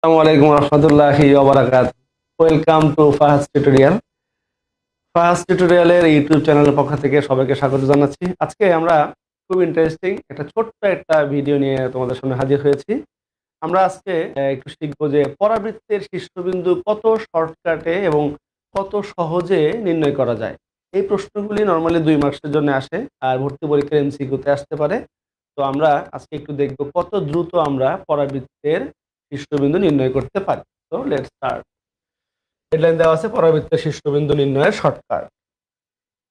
আসসালামু আলাইকুম রহমতুল্লাহি ওয়া বারাকাতুহু। Welcome to Fahad tutorial. Fahad টিউটোরিয়ালের ইউটিউব চ্যানেলের পক্ষ থেকে সবাইকে স্বাগত জানাচ্ছি। আজকে আমরা খুব ইন্টারেস্টিং ছোট্ট একটা ভিডিও নিয়ে তোমাদের সামনে হাজির হয়েছি। আমরা আজকে একটু শিখবো যে পরাবৃত্তের শীর্ষবিন্দু কত শর্টকাটে এবং কত সহজে নির্ণয় করা যায়। এই প্রশ্নগুলি নরমালি 2 মার্কসের জন্য আসে আর ভর্তি পরীক্ষার এমসিকিউতে আসতে পারে। তো আমরা আজকে একটু দেখব কত দ্রুত আমরা পরাবৃত্তের শীর্ষবিন্দু নির্ণয় করতে পারি। তো লেটস স্টার্ট। হেডলাইন দেওয়া আছে পরাবৃত্তের শীর্ষবিন্দু নির্ণয়ের শর্টকাট।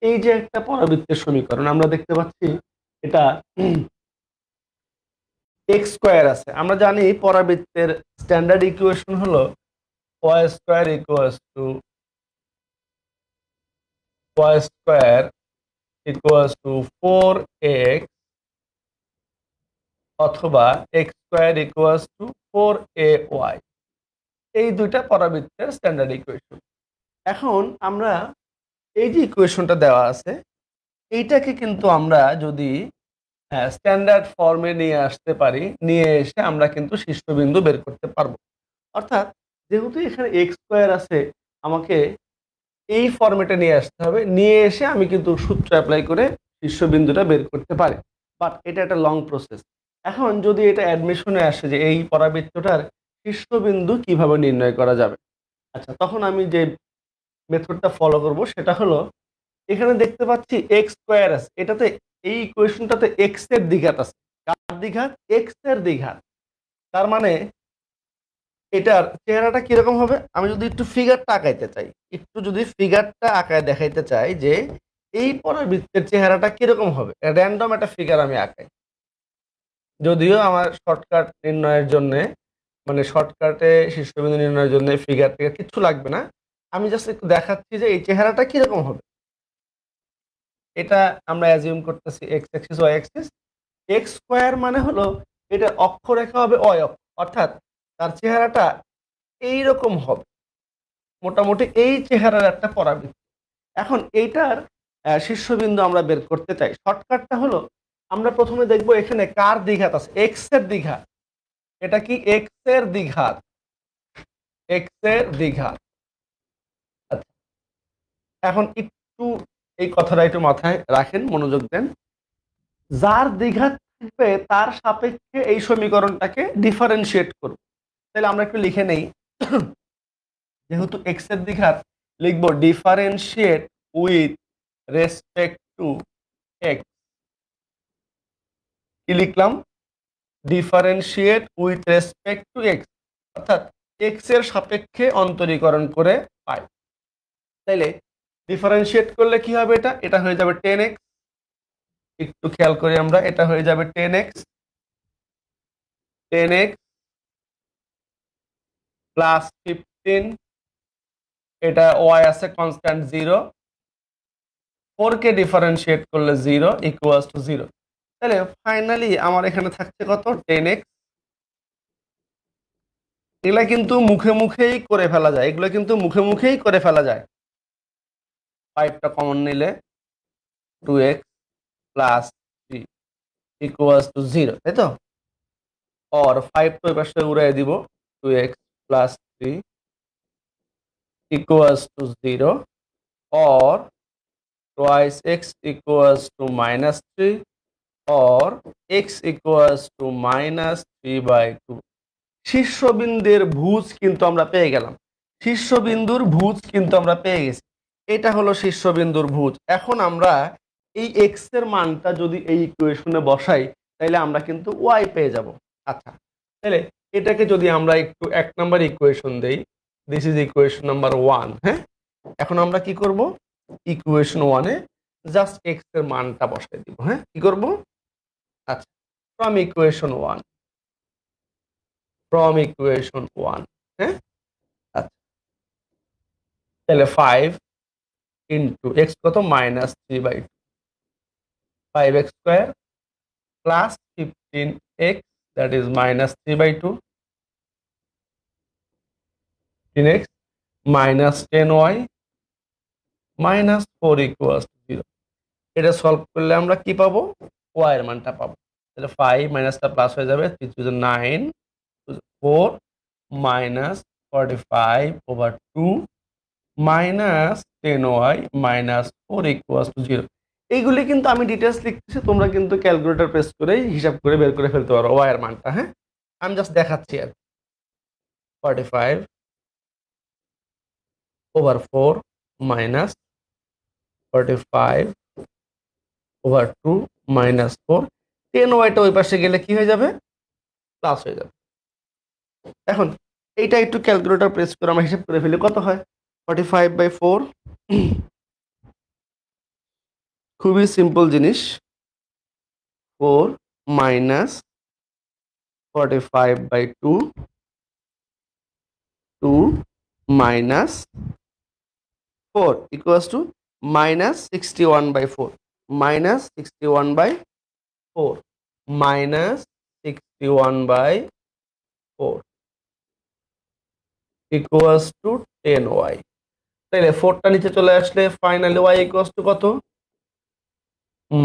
এই যে একটা পরাবৃত্তের সমীকরণ আমরা দেখতে পাচ্ছি, এটা এক্স স্কোয়ার আছে। আমরা জানি পরাবৃত্তের স্ট্যান্ডার্ড ইকুয়েশন হলো Y square equals to Y square equals to 4x অথবা x square equals two 4ay। এই দুইটা পরাবৃত্তের স্ট্যান্ডার্ড ইকুয়েশন। এখন আমরা এই যে ইকুয়েশনটা দেওয়া আছে, এইটাকে কিন্তু আমরা যদি স্ট্যান্ডার্ড ফর্মে নিয়ে আসতে পারি, নিয়ে এসে আমরা কিন্তু শীর্ষবিন্দু বের করতে পারবো। অর্থাৎ যেহেতু এখানে এক্স স্কোয়ার আছে, আমাকে এই ফর্মেটে নিয়ে আসতে হবে, নিয়ে এসে আমি কিন্তু সূত্র অ্যাপ্লাই করে শীর্ষবিন্দুটা বের করতে পারি। বাট এটা একটা লং প্রসেস। এখন যদি এটা অ্যাডমিশনে আসে যে এই পরাবৃত্তটার শীর্ষবিন্দু কিভাবে নির্ণয় করা যাবে, আচ্ছা, তখন আমি যে মেথডটা ফলো করব সেটা হলো, এখানে দেখতে পাচ্ছি এক্স স্কোয়ার আছে, এটাতে এই ইকুয়েশনটাতে এক্স এর দ্বিঘাত আছে। কার দ্বিঘাত? এক্স এর দ্বিঘাত। তার মানে এটার চেহারাটা কিরকম হবে? আমি যদি একটু ফিগারটা আঁকাইতে চাই, একটু যদি ফিগারটা আঁকায় দেখাইতে চাই যে এই পরাবৃত্তের চেহারাটা কিরকম হবে, র্যান্ডম একটা ফিগার আমি আঁকাই। যদিও আমার শর্টকাট নির্ণয়ের জন্য, মানে শর্টকাটে শীর্ষবিন্দু নির্ণয়ের জন্য ফিগার টিগার কিছু লাগবে না। আমি জাস্ট একটু দেখাচ্ছি যে এই চেহারাটা কিরকম হবে। এটা আমরা অ্যাজিউম করতেছি X axis Y axis. X square মানে হলো এটা অক্ষরেখা হবে অয় অক্ষ, অর্থাৎ তার চেহারাটা এইরকম হবে, মোটামুটি এই চেহারার একটা পরাবৃত্ত। এখন এইটার শীর্ষবিন্দু আমরা বের করতে চাই। শর্টকাটটা হলো, আমরা প্রথমে দেখব এখানে কার দ্বিঘাত আছে, এক্স এর দ্বিঘাত। এটা কি? এক্স এর দ্বিঘাত, এক্স এর দ্বিঘাত। আচ্ছা, এখন একটু এই কথাটা একটু মাথায় রাখেন, মনোযোগ দেন। যার দ্বিঘাত থাকবে তার সাপেক্ষে এই সমীকরণটাকে ডিফারেন্সিয়েট করব। তাহলে আমরা একটু লিখে নেই। যেহেতু এক্স এর দ্বিঘাত, লিখবো differentiate with respect two x. কি লিখলাম? Differentiate with respect two x, অর্থাৎ এক্স এর সাপেক্ষে অন্তরীকরণ করে পাই। তাইলে ডিফারেন্সিয়েট করলে কি হবে? এটা এটা হয়ে যাবে 10x। একটু খেয়াল করি আমরা, এটা হয়ে যাবে 10x, 10x প্লাস 15, এটা ওয়াই আছে কনস্ট্যান্ট 0, 4 কে ডিফারেন্সিয়েট করলে 0 ইকুয়ালস টু 0। তাহলে ফাইনালি আমার এখানে থাকছে কত? 10x। এগুলা কিন্তু মুখে মুখেই করে ফেলা যায়, এগুলো কিন্তু মুখে মুখেই করে ফেলা যায়। 5টা কমন নিলে 2x প্লাস 3 ইকুয়ালস টু 0, তাই তো? और 5 তো এই পাশে উড়াই দিব, 2x plus 3 equals to 0, or twice x equals to minus 3, or x equals to minus 3/2। শীর্ষবিন্দুর ভুজ কিন্তু আমরা পেয়ে গেলাম, শীর্ষবিন্দুর ভুজ কিন্তু আমরা পেয়ে গেছি। এটা হলো শীর্ষবিন্দুর ভুজ। এখন আমরা এই x এর মানটা যদি এই ইকুয়েশনে বসাই, তাহলে আমরা কিন্তু y পেয়ে যাব। আচ্ছা, তাহলে এটাকে যদি আমরা একটু 1 নাম্বার ইকুয়েশন দেই, দিস ইজ ইকুয়েশন নাম্বার 1। হ্যাঁ, এখন আমরা কি করব? ইকুয়েশন 1 এ জাস্ট x এর মানটা বসাই দিব। হ্যাঁ, কি করব? আচ্ছা, ফ্রম ইকুয়েশন 1, ফ্রম ইকুয়েশন 1। হ্যাঁ, আচ্ছা, তাহলে 5 ইনটু x কত? Minus 3/2, 5x square plus 15x, that is minus 3/2, 15x minus 10y minus 4 equals to 0। এটা সলভ করলে আমরা কি পাবো? y এর মানটা পাবো। তাহলে 5 মাইনাসটা প্লাস হয়ে যাবে, 3 9, 4 minus 45/2 minus 10y minus 4 equals to 0। এইগুলি কিন্তু আমি ডিটেলস লিখতেছি, তোমরা কিন্তু ক্যালকুলেটর প্রেস করে হিসাব করে বের করে ফেলতে পারো y এর মানটা। হ্যাঁ, আমি জাস্ট দেখাচ্ছি আর 45/4 minus 45/2 minus 4, 10y ওই পাশে গেলে কি হয়ে যাবে, প্লাস হয়ে যাবে। এখন এইটা একটু ক্যালকুলেটর প্রেস করে আমরা হিসাব করে ফেলি, কত হয় 45/4, খুবই সিম্পল জিনিস, 4 minus 45/2, 2 minus 4 equals to minus 61/4, minus 61/4 minus 61/4 equals to 10y। তাহলে 4টা নিচে চলে আসলে ফাইনালি y equals to কত,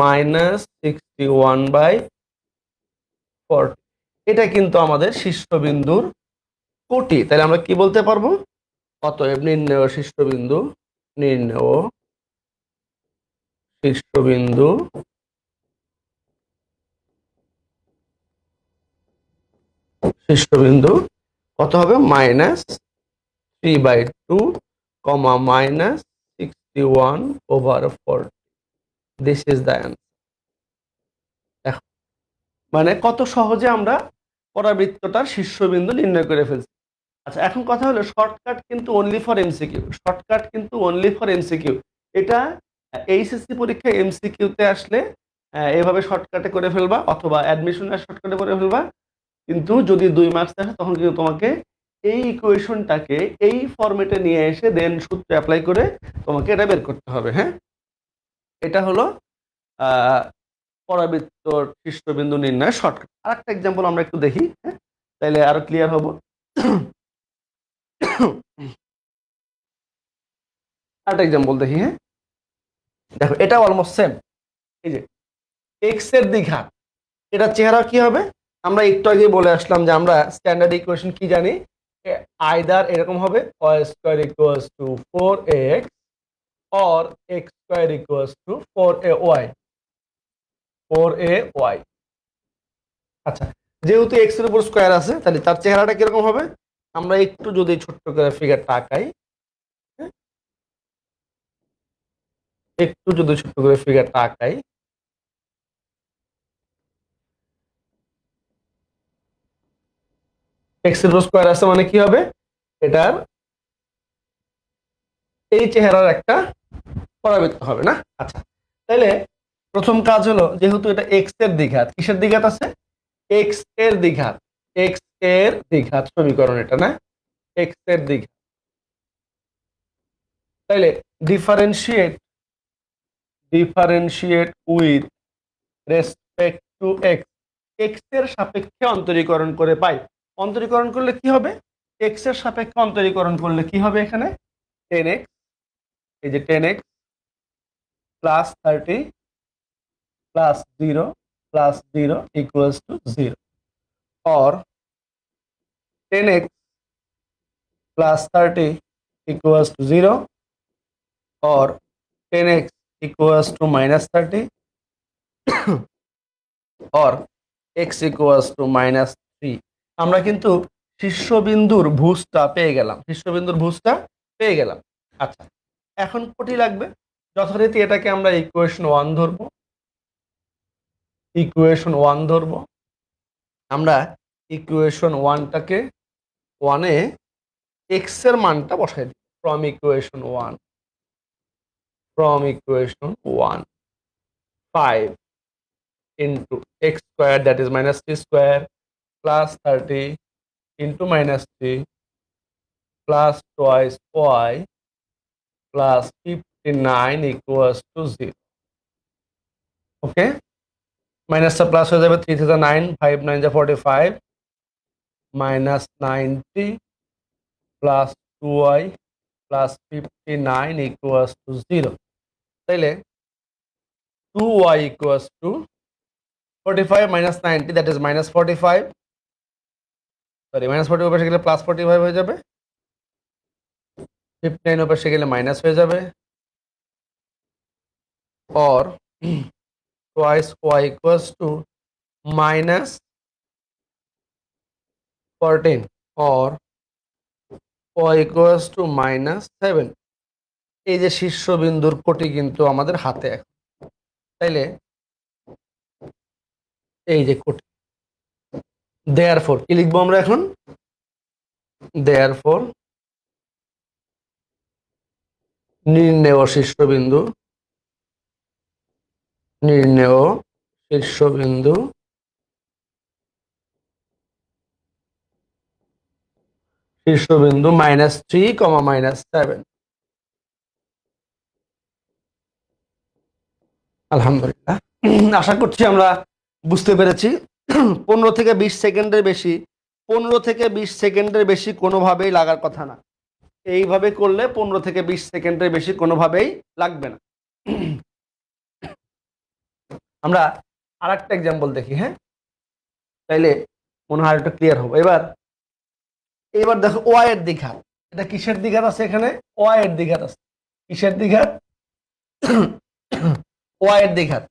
minus 61/40। এটা কিন্তু আমাদের শীর্ষবিন্দুর কোটি। তাহলে আমরা কি বলতে পারবো, অতএব নির্ণেয় শীর্ষবিন্দু, নির্ণেয় শীর্ষবিন্দু শীর্ষবিন্দু কত হবে, -3/2, minus 61/40। This is the answer. মানে কত সহজে আমরা পরাবৃত্তটার শীর্ষবিন্দু নির্ণয় করে ফেলছি। আচ্ছা, এখন কথা হলো শর্টকাট কিন্তু অনলি ফর এমসিকিউ, শর্টকাট কিন্তু অনলি ফর এমসিকিউ। এটা এইচএসসি পরীক্ষায় এমসিকিউতে আসলে এভাবে শর্টকাটে করে ফেলবা, অথবা অ্যাডমিশনে শর্টকাটে করে ফেলবা। কিন্তু যদি 2 মার্কস আসে তখন কিন্তু তোমাকে এই ইকুয়েশনটাকে এই ফরম্যাটে নিয়ে এসে দেন সূত্র অ্যাপ্লাই করে তোমাকে এটা বের করতে হবে। হ্যাঁ, এটা হলো পরাবৃত্তর শীর্ষবিন্দু নির্ণয় শর্টকাট। আরেকটা এক্সাম্পল আমরা একটু দেখি, হ্যাঁ, তাইলে আরো ক্লিয়ার হবো। আরেকটা এক্সাম্পল দেখি। হ্যাঁ, দেখো এটা অলমোস্ট সেম। এই যে এক্স এর দ্বিঘাত, এটা চেহারা কি হবে, আমরা একটু আগে বলে আসলাম যে আমরা স্ট্যান্ডার্ড ইকুয়েশন কি জানি, আইদার এরকম হবে y² equals to 4x or x² equals to 4ay, 4ay। আচ্ছা, যেহেতু x এর উপর স্কয়ার আছে তাহলে তার চেহারাটা কিরকম হবে, আমরা একটু যদি ছোট্ট করে ফিগারটা আঁকাই, হ্যাঁ, একটু যদি ছোট্ট করে ফিগারটা আঁকাই, x এর উপর স্কয়ার আছে মানে কি হবে, এটার এই চেহারার একটা পরাবৃত্ত হবে না। আচ্ছা, তাহলে প্রথম কাজ হলো, যেহেতু এটা এক্স এর দ্বিঘাত, কিসের দ্বিঘাত আছে, এক্স এর দ্বিঘাত, এক্স এর দ্বিঘাত সমীকরণ এটা না, এক্স এর দ্বিঘাত। তাইলে differentiate with respect two x, x এর সাপেক্ষে অন্তরীকরণ করে পাই। অন্তরীকরণ করলে কি হবে, এক্স এর সাপেক্ষে অন্তরীকরণ করলে কি হবে, এখানে 10x, এই যে 10x plus 30 plus 0 plus 0 equals to 0, or 10x plus 30 equals to 0, or 10x equals to minus 30, or x equals to minus 3। আমরা কিন্তু শীর্ষবিন্দুর ভুজটা পেয়ে গেলাম, শীর্ষবিন্দুর ভুজটা পেয়ে গেলাম। আচ্ছা, এখন কোটি লাগবে, যথারীতি এটাকে আমরা ইকুয়েশন 1 ধরবো, ইকুয়েশন 1 ধরবো। আমরা ইকুয়েশন 1টাকে 1-এ x এর মানটা বসাই দিই, from equation 1, 5 into x square, that is minus 3 square, plus 30 into minus 3 plus twice y plus 59 equals to 0। ওকে, মাইনাসটা প্লাস হয়ে যাবে, 3 থেকে 9, 5 9 যা 45, minus 90 plus 2y plus 59 equals to 0। তাইলে 2y equals to 45 minus 90, that is minus 45, sorry -45 পাশে গেলে +45 হয়ে যাবে, 59 পাশে গেলে মাইনাস হয়ে যাবে, or twice y equals to -14 or y equals to -7। এই যে শীর্ষবিন্দুর কোটি কিন্তু আমাদের হাতে এখন, তাইলে এই যে কোটি, দেয়ারফর কি লিখবো আমরা এখন, দেয়ারফর নির্ণেয় শীর্ষবিন্দু, নির্ণেয় শীর্ষবিন্দু শীর্ষবিন্দু -3, -7। আলহামদুলিল্লাহ, আশা করছি আমরা বুঝতে পেরেছি। 15 থেকে 20 সেকেন্ডের বেশি 15 থেকে 20 সেকেন্ডের বেশি কোনোভাবেই লাগার কথা না। এইভাবে করলে 15 থেকে 20 সেকেন্ডের বেশি কোনোভাবেই লাগবে না। আমরা আরেকটা এক্সাম্পল দেখি, হ্যাঁ, তাইলে মনে হয় একটু ক্লিয়ার হবে। এবার দেখো ওয়াই এর দ্বিঘাত, এটা কিসের দ্বিঘাত আছে এখানে, ওয়াই এর দ্বিঘাত আছে। কিসের দ্বিঘাত, ওয়াই এর দ্বিঘাত।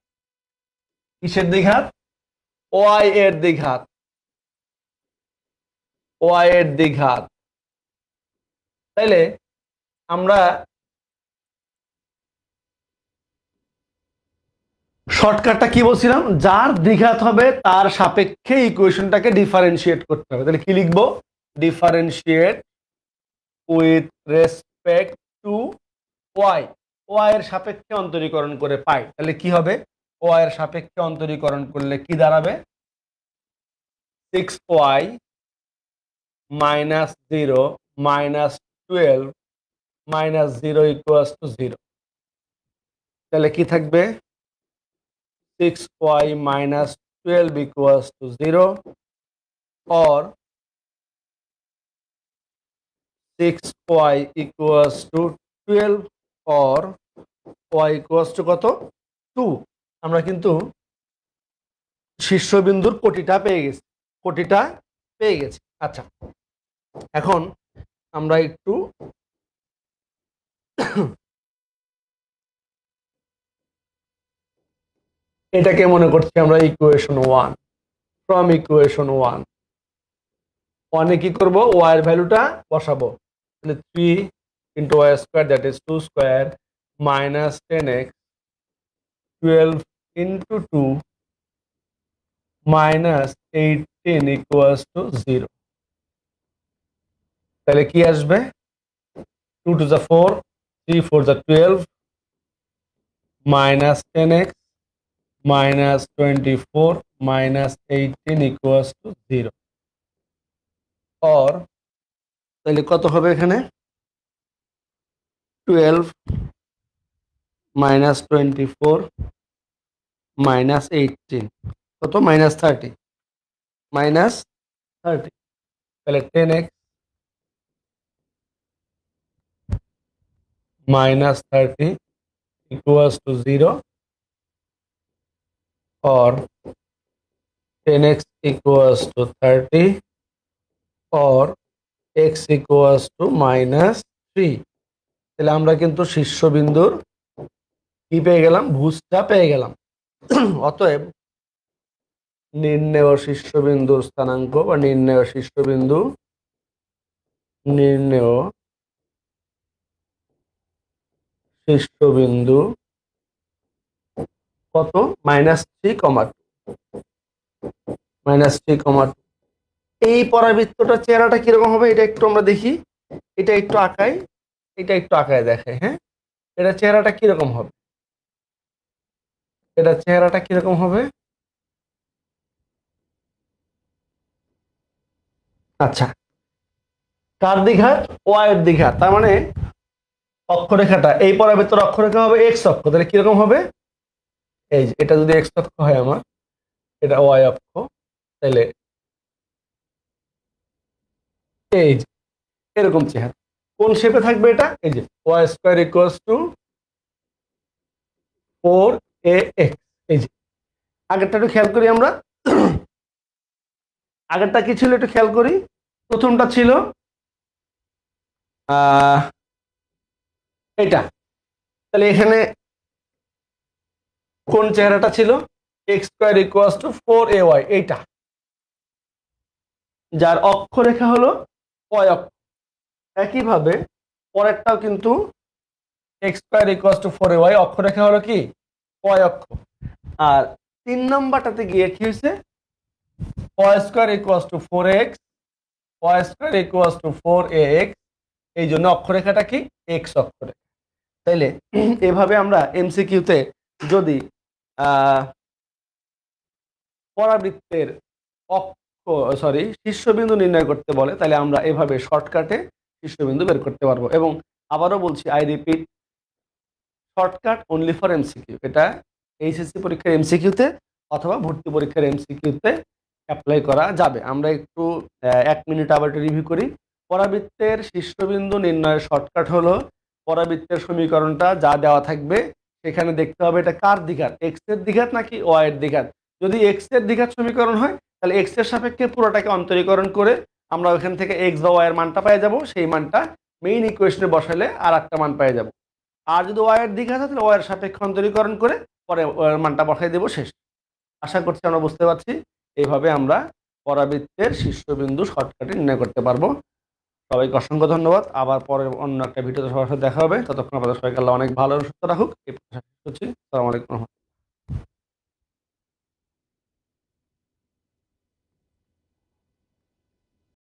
কিসের দ্বিঘাত, ওয়াই এর দ্বিঘাত, ওয়াই এর দ্বিঘাত। তাইলে আমরা শর্টকাটটা কি বলছিলাম, যার দ্বিঘাত হবে তার সাপেক্ষে ইকুয়েশনটাকে ডিফারেন্সিয়েট করতে হবে। তাহলে কি লিখবো, differentiate with respect to Y, Y এর সাপেক্ষে অন্তরীকরণ করে পাই। তাহলে কি হবে, ওয়াই এর সাপেক্ষে অন্তরীকরণ করলে কি দাঁড়াবে, 6y -0 -12 -0 = 0। তাহলে কি থাকবে, 6y -12 = 0 or 6y = 12 or y = কত, 2। আমরা কিন্তু শীর্ষবিন্দুর কোটিটা পেয়ে গেছি, আচ্ছা এখন আমরা একটু এটাকে মনে করছি আমরা ইকুয়েশন 1। ফ্রম ইকুয়েশন 1 এ কি করব, y এর ভ্যালুটা বসাবো। তাহলে 3 × y² দ্যাট ইজ 2² -10x 12 × 2 -18 = 0। তাহলে কি আসবে, 2 × 4 3 × 4 = 12 -10x -24 -18 = 0। or তাহলে কত হবে এখানে, 12 -24 -18 কত, -30 তাহলে 10x -30 = 0 or 10x = 30 or x = -3। তাহলে আমরা কিন্তু শীর্ষবিন্দুর কি পেয়ে গেলাম, ভুজটা পেয়ে গেলাম। অতএব নির্ণেয় শীর্ষবিন্দুর স্থানাঙ্ক বা নির্ণেয় শীর্ষবিন্দু কত, -3,2। এই পরাবৃত্তটার চেহারাটা কিরকম হবে এটা একটু আমরা দেখি, এটা একটু আঁকাই, দেখাই, হ্যাঁ, এটা চেহারাটা কিরকম হবে, আচ্ছা কার দ্বিঘাত, ওয়াই এর দ্বিঘাত। তার মানে অক্ষরেখাটা, এই পরাবৃত্তর অক্ষরেখা হবে এক্স অক্ষ। তাহলে কিরকম হবে, এই যে এটা যদি এক্স অক্ষ হয় আমার, এটা ওয়াই অক্ষ, তাহলে এই যে এরকম চেহারা। কোন শেপে থাকবে এটা, এই যে y² = 4ax। এই যে আগেরটা একটু খেয়াল করি আমরা, আগেরটা কি ছিল একটু খেয়াল করি, প্রথমটা ছিল এটা, তাহলে এখানে কোন চেহারাটা ছিল? X square equals two 4ay, এইটা, যার অক্ষরেখা হলো y অক্ষ। একইভাবে পরেরটাও কিন্তু x square equals two 4ay, অক্ষরেখা হলো কি y অক্ষ। আর 3 নম্বরটাতে গিয়ে কি হয়েছে? y square equals to 4x, y square equals two 4ax, এই জন্য অক্ষরেখাটা কি x অক্ষরেখা। তাইলে এভাবে আমরা এমসিকিউতে যদি পরাবৃত্তের শীর্ষবিন্দু নির্ণয় করতে বলে, তাহলে আমরা এভাবে শর্টকাটে শীর্ষবিন্দু বের করতে পারবো। এবং আবারও বলছি, I repeat, shortcut only for MCQ. এটা এইচএসসি পরীক্ষার এমসিকিউতে অথবা ভর্তি পরীক্ষার এমসিকিউতে অ্যাপ্লাই করা যাবে। আমরা একটু 1 মিনিট আবার একটু রিভিউ করি। পরাবৃত্তের শীর্ষবিন্দু নির্ণয়ের শর্টকাট হলো, পরাবৃত্তের সমীকরণটা যা দেওয়া থাকবে সেখানে দেখতে হবে এটা কার দ্বিঘাত, এক্স এর দ্বিঘাত নাকি ওয়াই এর দ্বিঘাত। যদি এক্স এর দ্বিঘাত সমীকরণ হয়, তাহলে এক্স এর সাপেক্ষে পুরোটাকে অন্তরীকরণ করে আমরা ওখান থেকে এক্স বা ওয়াই এর মানটা পেয়ে যাব। সেই মানটা মেইন ইকুয়েশনে বসালে আর একটা মান পেয়ে যাব। আর যদি ওয়াই এর দ্বিঘাত হয়, তাহলে ওয়াই এর সাপেক্ষে অন্তরীকরণ করে পরে মানটা বসাই দেবো, শেষ। আশা করছি আমরা বুঝতে পারছি। এইভাবে আমরা পরাবৃত্তের শীর্ষবিন্দু শর্টকাটে নির্ণয় করতে পারবো। সবাইকে অসংখ্য ধন্যবাদ। আবার পরে অন্য একটা ভিডিওতে সবার সাথে দেখা হবে। ততক্ষণ আপনাদের সবাইকে আল্লাহ অনেক ভালো সুস্থ রাখুক। এই প্রত্যাশা করছি। আসসালামু আলাইকুম।